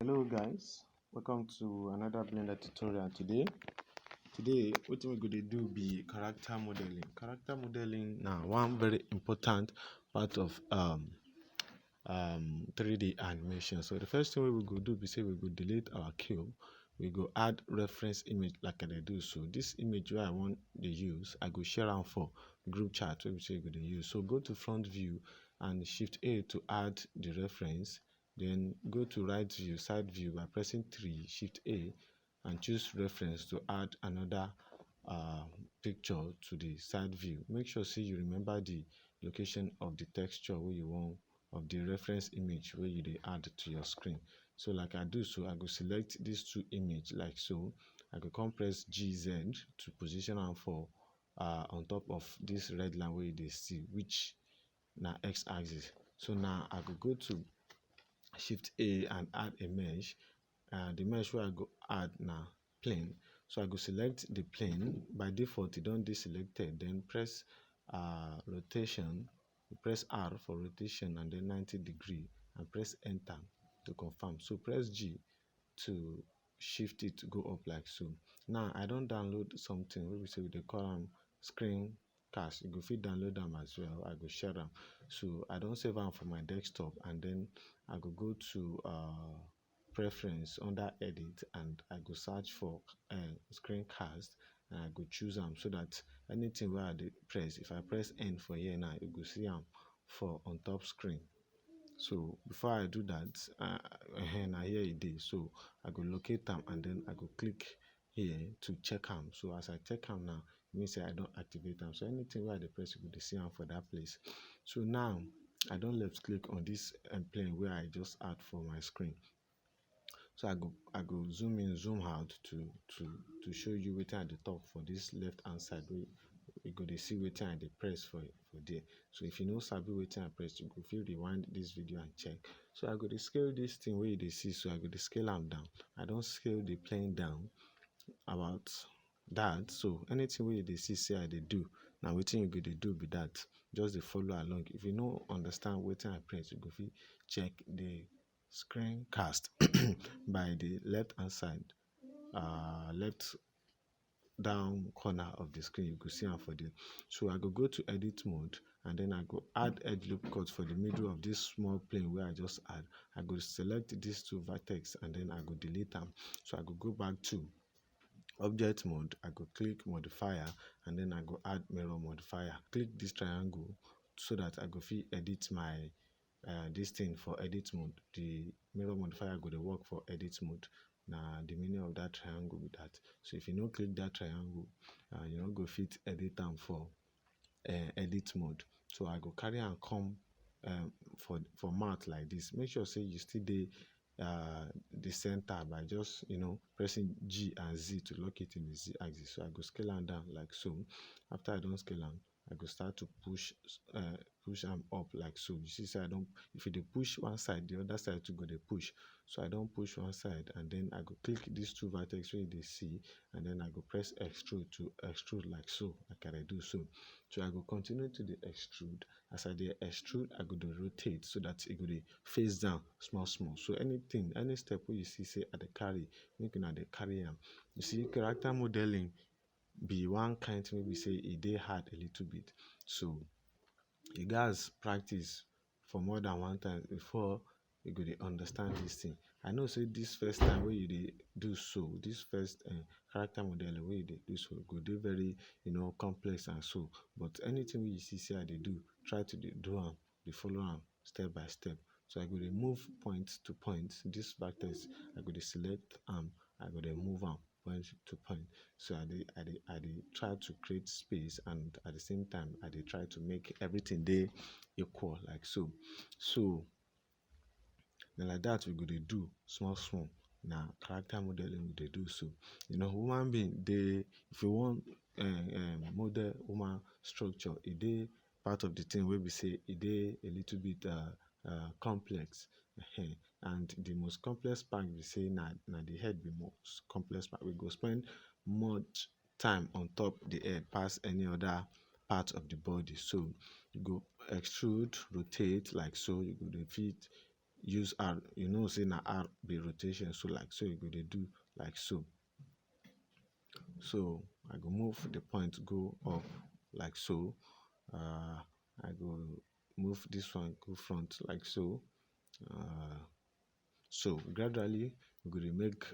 Hello guys, welcome to another Blender tutorial. Today what we're going to do be character modeling. Character modeling now one very important part of 3D animation. So the first thing we will go do be say we go delete our cube, we go add reference image like I do. So this image where I want to use, I go share am for group chat where we say we go to use. So go to front view and shift A to add the reference. Then go to right view, side view by pressing 3, shift A, and choose reference to add another picture to the side view. Make sure see you remember the location of the texture where you want of the reference image where you dey add to your screen. So like I do, so I go select these two image like so. I go come press GZ to position am for on top of this red line where you dey see, which na x-axis. So now I go to shift A and add a mesh. The mesh where I go add now plane. So I go select the plane. By default, it don't deselected. Then press rotation. Press R for rotation and then 90 degree and press enter to confirm. So press G to shift it to go up like so. Now I don't download something where we say they call them screencast. You go fit download them as well. I go share them. So I don't save them for my desktop and then I go to preference under edit and I go search for screencast and I go choose them so that anything where I press, if I press N for here now, you go see them for on top screen. So before I do that, now here it is. So I go locate them and then I go click here to check them. So as I check them now, it means I don't activate them. So anything where I press, you go see them for that place. So now I don't left click on this plane where I just add for my screen. So I go zoom in, zoom out to show you waiting at the top for this left hand side. We go to see waiting at the press for there. So if you know sabi waiting I press, you go feel rewind this video and check. So I go to scale this thing where you see. So I go to scale them down. I don't scale the plane down about that. So anything where you see say I they do. Now waiting you go to do be that. Just follow along. If you know understand waiting I press, you go feel check the screencast by the left hand side, left down corner of the screen. You could see them for there. So I go to edit mode and then I go add edge loop cut for the middle of this small plane where I just add. I go select these two vertex and then I go delete them. So I go back to object mode. I go click modifier and then I go add mirror modifier. Click this triangle so that I go fit edit my this thing for edit mode. The mirror modifier go to work for edit mode. Now the meaning of that triangle with that. So if you no click that triangle, you don't go fit edit them for edit mode. So I go carry and come for math like this. Make sure say you still the center by just pressing G and Z to lock it in the Z axis. So I go scale them down like so. After I don't scale them, I go start to push them up like so. You see, so I don't. If you push one side, the other side to go they push. So I don't push one side, and then I go click these two vertex where they see, and then I go press extrude to extrude like so, like I do so. So I go continue to the extrude. As I dey extrude, I go to rotate so that it go dey face down small. So any step where you see say I dey carry, make una dey carry am. You see, character modeling be one kind thing we say it dey hard a little bit. So you guys practice for more than one time before you go dey understand this thing. I know say this first time where you dey do so, this first character modeling where you dey do so go dey very complex and so. But anything wey you see say I dey do, try to dey do am, dey follow am step by step. So I go dey move point to point. This vertex I go dey select am, I go dey move am point to point. So I dey try to create space and at the same time I dey try to make everything dey equal like so. So na like that we go dey do small. Na character modeling we dey do so. Human being dey, if you want model human structure, e dey part of the thing wey be say e dey a little bit complex. And the most complex part be say na the head be most complex part. We go spend much time on top the head pass any other part of the body. So you go extrude, rotate like so. You go dey fit use R, you know say na R be rotation, so like so you go dey do like so. So I go move the point go up like so. I go move this one go front like so. So gradually we go dey make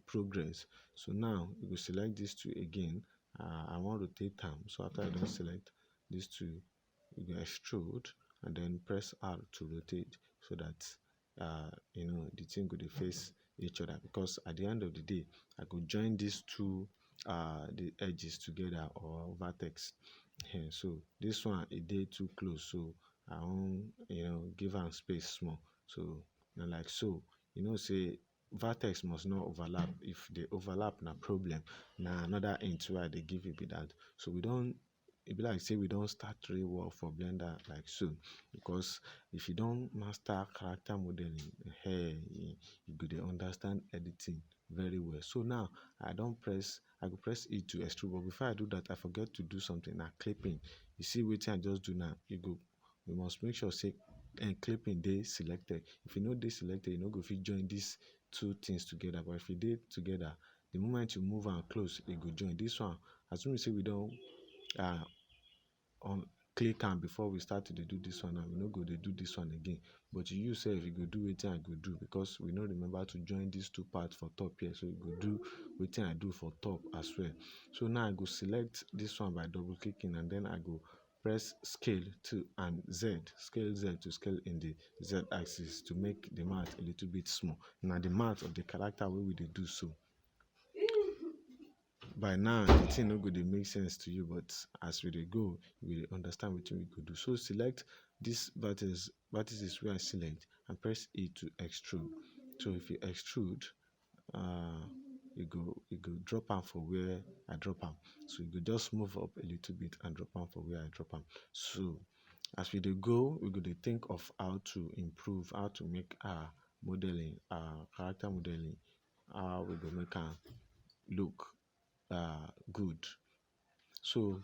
progress. So now you go select these two again. I wan rotate am, so after I don select these two, you go extrude and then press R to rotate, so that you know, the thing go dey face each other, because at the end of the day I go join these two the edges together, or vertex. So this one e dey too close, so I wan, you know, give am space small. So na like so. You know say vertex must not overlap. If they overlap, na problem. Na another hint wey I dey give you be that. So we don, e be like say we don start real work for Blender like so, because if you don master character modeling, you go dey understand editing very well. So now I go press E to extrude, but before I do that, I forget to do something. Na clipping. You see wetin I just do now? You must make sure say clipping dey selected. If e no dey selected, you no go fit join these two things together. But if e dey together, the moment you move am close, e go join. This one, assuming say we don on click am before we start to dey do this one, and we no go dey do this one again. But you sef, you go do wetin I go do, because we no remember to join these two parts for top here. So you go do wetin I do for top as well. So now I go select this one by double clicking, and then I go press scale to and Z, scale Z to scale in the Z axis, to make the math a little bit small. Now the math of the character wey we dey do so. By now the thing no go dey make sense to you, but as we dey go, we dey understand wetin we go do. So select this vertices wey I select, and press E to extrude. So if you extrude, you go drop am for where I drop am. So you go just move up a little bit and drop am for where I drop am. So as we dey go, we go dey think of how to improve, how to make our modeling, our character modeling, how we go make am look good. So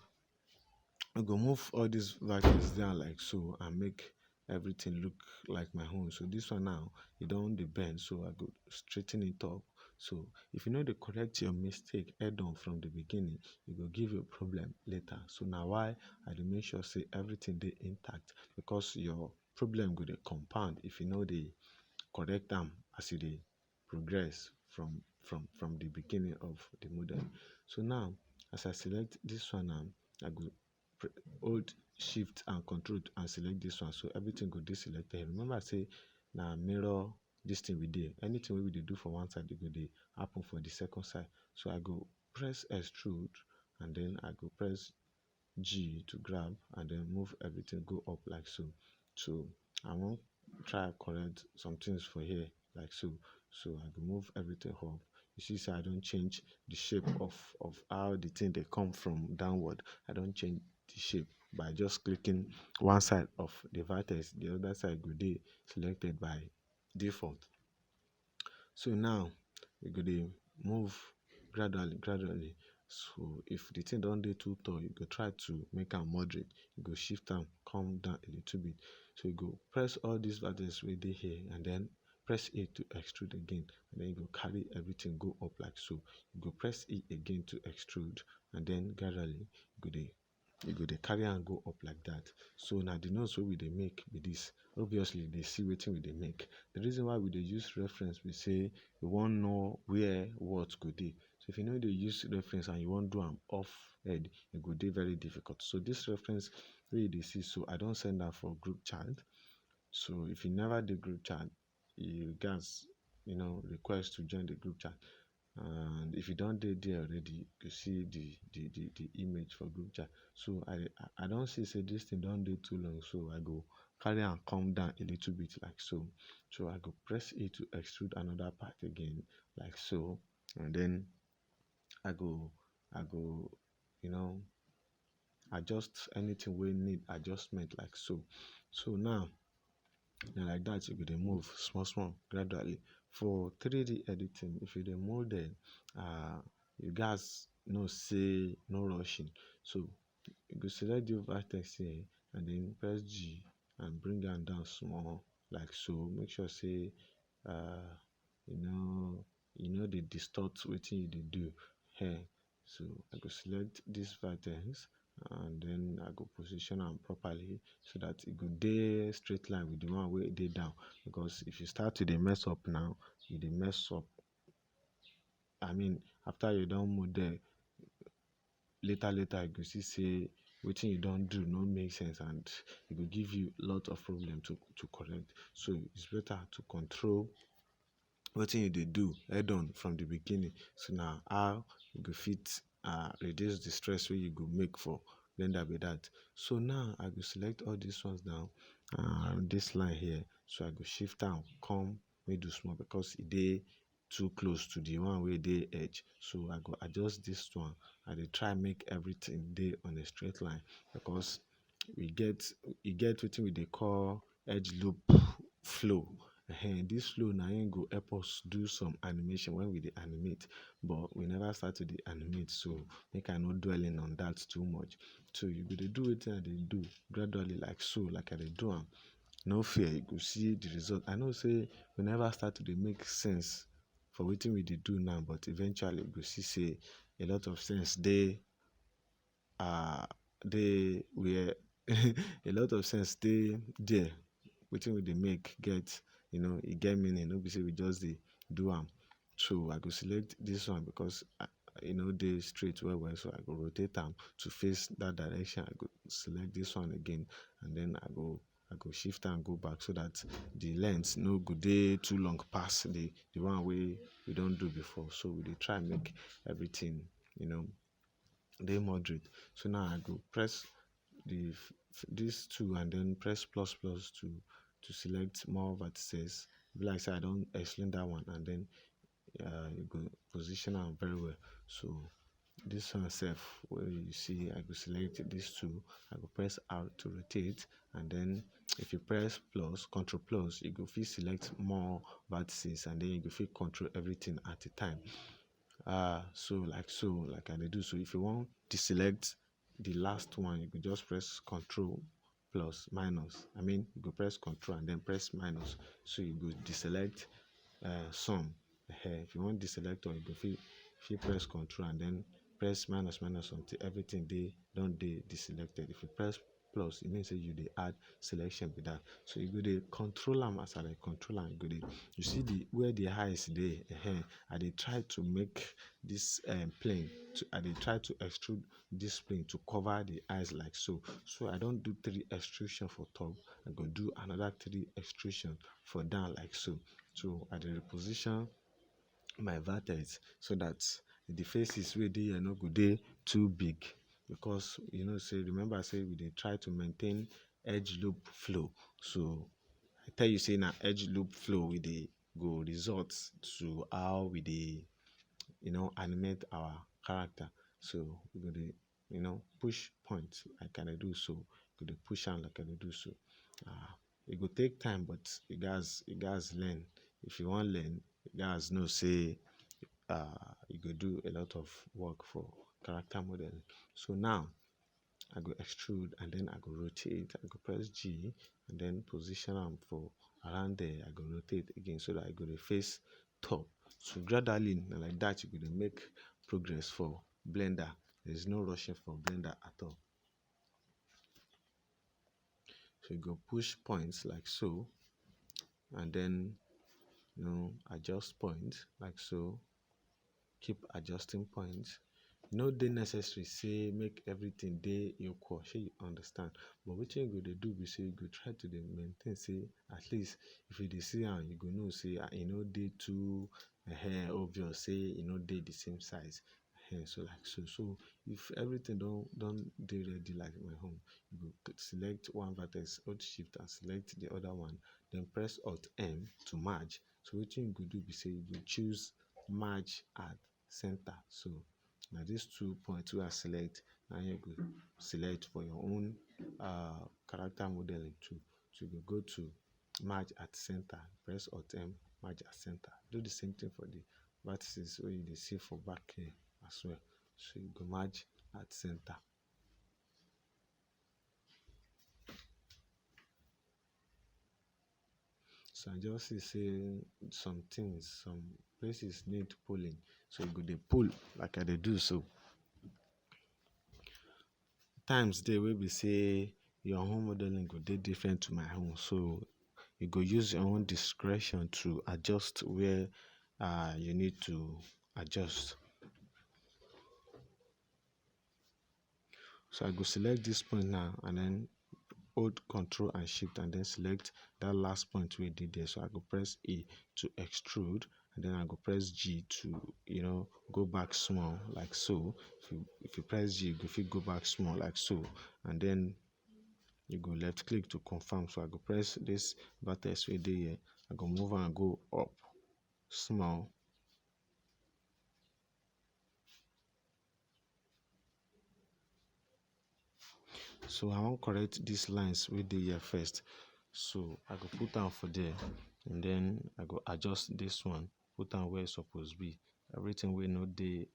I go move all these vertices down like so, and make everything look like my own. So this one now, e don dey bend, so I go straighten it up. So if you no dey correct your mistake head on from the beginning, e go give you problem later. So na why I dey make sure say everything dey intact, because your problem go dey compound if you no dey correct am as you dey progress from the beginning of the model. So now as I select this one now, I go hold shift and control and select this one, so everything go dey selected. Remember say na mirror this thing we dey. Anything wey we dey do for one side, e go dey happen for the second side. So I go press extrude, and then I go press G to grab, and then move everything go up like so. So I wan try correct some things for here like so. So I go move everything up. You see say I don change the shape of how the thing dey come from downward. I don change the shape by just clicking one side of the vertex. The other side go dey selected by default. So now we go dey move gradually. So if the thing don dey too tall, you go try to make am moderate. You go shift am come down a little bit. So you go press all these vertices wey dey here, and then press A to extrude again, and then you go carry everything go up like so. You go press E again to extrude, and then gradually you go dey carry am go up like that. So na the notes wey we dey make be this. Obviously you dey see wetin we dey make. The reason why we dey use reference be say we wan know where what go dey. So if you no dey use reference and you wan do am off head, e go dey very difficult. So this reference wey you dey see so, I don send am for group chat. So if you never dey group chat, you gats, you know, request to join the group chat. And if you don dey there already, you see the image for group chat. So I don see say this thing don dey too long, so I go carry am come down a little bit like so. So I go press E to extrude another part again like so, and then I go you know, adjust anything wey need adjustment like so. So now na like that you go dey move small gradually. For 3D editing, if you dey model, you gats know say no rushing. So you go select the vertex here, and then press G and bring am down small like so. Make sure say uh you know dey distort wetin you dey do here. So I go select this vertex and then I go position am properly so that e go dey straight line with the one wey dey down, because if you start to dey mess up now, you dey mess up. I mean, after you don model, later you go see say wetin you don do no make sense, and e go give you lot of problem to correct. So it's better to control wetin you dey do head on from the beginning. So na how you go fit reduce the stress wey you go make for blender be that. So now I go select all these ones down, this line here, so I go shift am come middle small because e dey too close to the one wey dey edge. So I go adjust this one. I dey try make everything dey on a straight line, because e get wetin we dey call edge loop flow. This flow na im go help us do some animation when we dey animate, but we never start to dey animate, so make I no dwelling on that too much. So you go dey do wetin I dey do gradually like so, like I dey do am. No fear, you go see the result. I know say we never start to dey make sense for wetin we dey do now, but eventually we go see say a lot of sense dey where a lot of sense dey there. Wetin we dey make get, e get meaning, no be say we just dey do am. So I go select this one because e no dey straight well well, so I go rotate am to face that direction. I go select this one again, and then I go shift am go back so that the length no go dey too long pass the one wey we don do before. So we dey try make everything dey moderate. So now I go press these two and then press plus plus to select more vertices. Be like say I don explain that one, and then you go position am very well. So this one sef wey you see, I go select these two. I go press R to rotate, and then if you press plus, Control plus, you go fit select more vertices, and then you go fit control everything at a time. So like I dey do. So if you want deselect the last one, you go just press Control plus minus. You go press Control and then press minus. So you go deselect some. If you want deselect all, you go fit press Control and then press minus until everything don dey deselected. If you press plus, e mean say you dey add selection be that. So you go dey control am. As I dey control am, you see where the eyes dey. I dey try to make this plane. I dey try to extrude this plane to cover the eyes like so. So I don do 3 extrusion for top. I go do another 3 extrusion for down like so. So I dey reposition my vertex so that the faces wey dey here no go dey too big, because remember say we dey try to maintain edge loop flow. So I tell you say na edge loop flow we dey go result to how we dey animate our character. So we go dey push point like I dey do so. We go dey push am like I dey do so. E go take time, but you gats learn. If you wan learn, you gats know say you go do a lot of work for character modeling. So now I go extrude and then I go rotate. I go press G and then position am for around there. I go rotate again so that I go dey face top. So gradually na like that you go dey make progress for blender. There is no rushing for blender at all. So you go push points like so, and then adjust points like so. Keep adjusting points. No dey necessary say make everything dey equal. Shey you understand? But wetin you go dey do be say you go try to dey maintain say at least if you dey see am, you go know say e no dey too obvious say e no dey the same size. So like so. So if everything don dey ready like my own, you go select one vertex, hold shift and select the other one, then press Alt M to merge. So wetin you go do be say you go choose merge at center. So na these 2 points wey I select, na you go select for your own character modeling too. So you go to merge at center, press Alt M, merge at center. Do the same thing for the vertices wey you dey see for back here as well. So you go merge at center. So I just see say some things, some places need pulling. So you go dey pull like I dey do so. Times dey wey be say your own modeling go dey different to my own. So you go use your own discretion to adjust where you need to adjust. So I go select this point now and then hold Control and Shift and then select that last point we did there. So I go press A to extrude and then I go press G to go back small like so. If you press G, you go fit go back small like so, and then you go left click to confirm. So I go press this vertex right there. I go move and go up small. So I want correct these lines with the here first. So I go put down for there and then I go adjust this one, put down where it's supposed to be. Everything we know they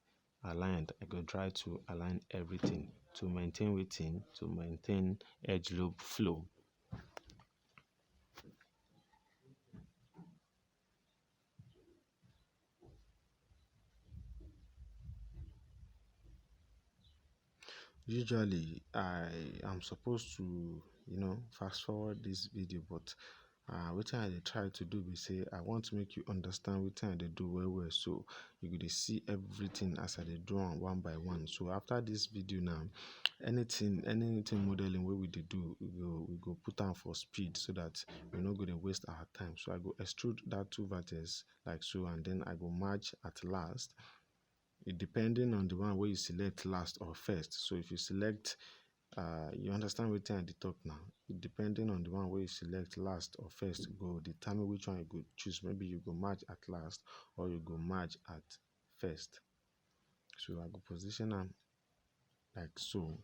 aligned. I go try to align everything to maintain within, to maintain edge loop flow. Usually I am supposed to fast forward this video, but wetin I dey try to do be say I want to make you understand wetin I dey do well, so you go dey see everything as I dey do am one by one. So after this video now, anything modeling wey we dey do, we go put am for speed so that we no go dey waste our time. So I go extrude that two vertex like so, and then I go merge at last. It depending on the one where you select last or first. So if you select you understand wetin I dey talk now. It depending on the one where you select last or first go determine which one you go choose. Maybe you go merge at last or you go merge at first. So I go position am like so.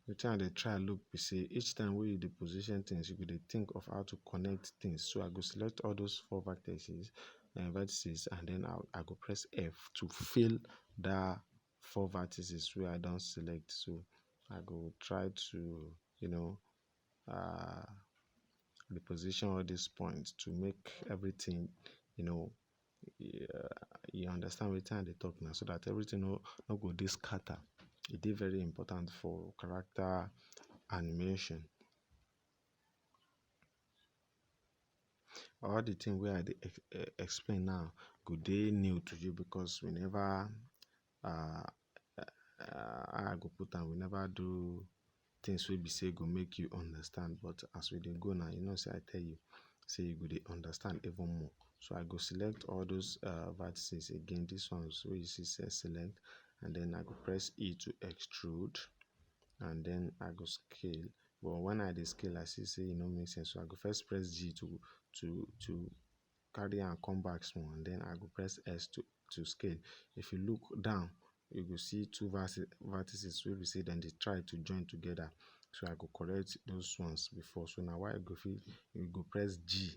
Wetin I dey try look be say each time wey you dey position things, you go dey think of how to connect things. So I go select all those four vertices and then I go press F to fill that four vertices where I don't select. So I go try to reposition all these points to make everything you understand wetin I dey talk now, so that everything no go dey scatter. It is very important for character animation. All the thing where I dey explain now go dey new to you because we never I go put am, we never do things wey be say go make you understand. But as we dey go now, say I tell you say you go dey understand even more. So I go select all those vertices again. This ones where you see say select, and then I go press E to extrude, and then I go scale. But when I dey scale, I see say make sense. So I go first press G to carry and come back small, and then I go press S to scale. If you look down, you go see two vertices where we say then they try to join together. So I go correct those ones before. So now why you go press G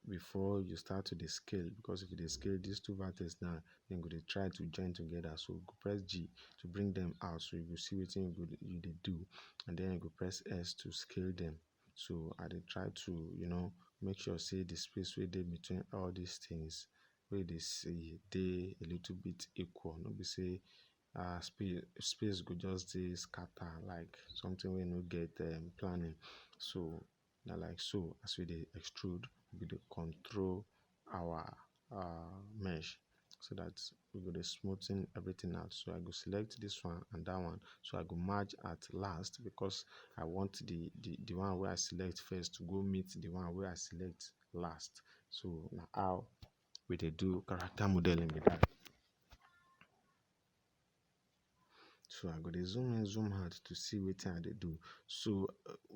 before you start to the scale, because if you dey scale these two vertices now, then go dey try to join together. So you go press G to bring them out. So you go see what you dey do, and then you go press S to scale them. So I dey try to make sure say the space wey dey between all these things wey dey see dey a little bit equal. No be say space go just dey scatter like something wey no get planning. So na like so as we dey extrude, we dey control our mesh so that we go dey smoothing everything out. So I go select this one and that one. So I go merge at last because I want the one where I select first to go meet the one where I select last. So now how we dey do character modeling with that. So I go dey zoom in, zoom out to see wetin I dey do. So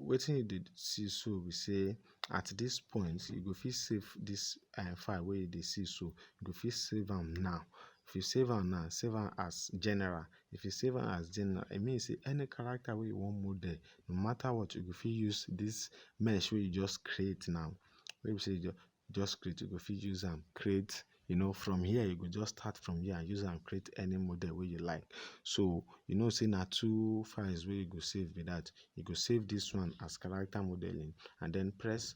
wetin you dey see so we say at this point you go fit save this file where you dey see. So you go fit save am now. If you save am now, save am as general. If you save am as general, it means say any character wey you wan model, no matter what, you go fit use this mesh wey you just create now. Wey you say you just create, you go fit use am create from here you go just start from here and use am create any model wey you like. So say na 2 files wey you go save be that. You go save this one as character modeling and then press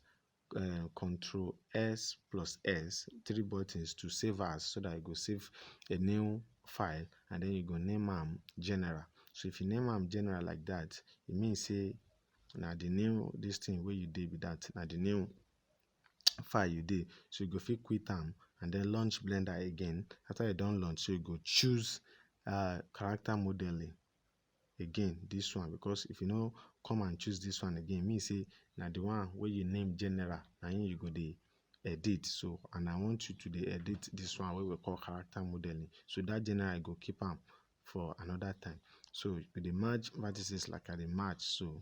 Control S plus S, 3 buttons to save as, so that you go save a new file and then you go name am general. So if you name am general like that, it means say na the new this thing wey you did be that, na the new file you did. So you go fit quit am and then launch Blender again. After you don launch, so you go choose character modeling again, this one, because if you no come and choose this one again, mean say na the one wey you name general na you go dey edit. So and I want you to dey edit this one wey we call character modeling. So that general I go keep am for another time. So we dey merge vertices like I dey match so.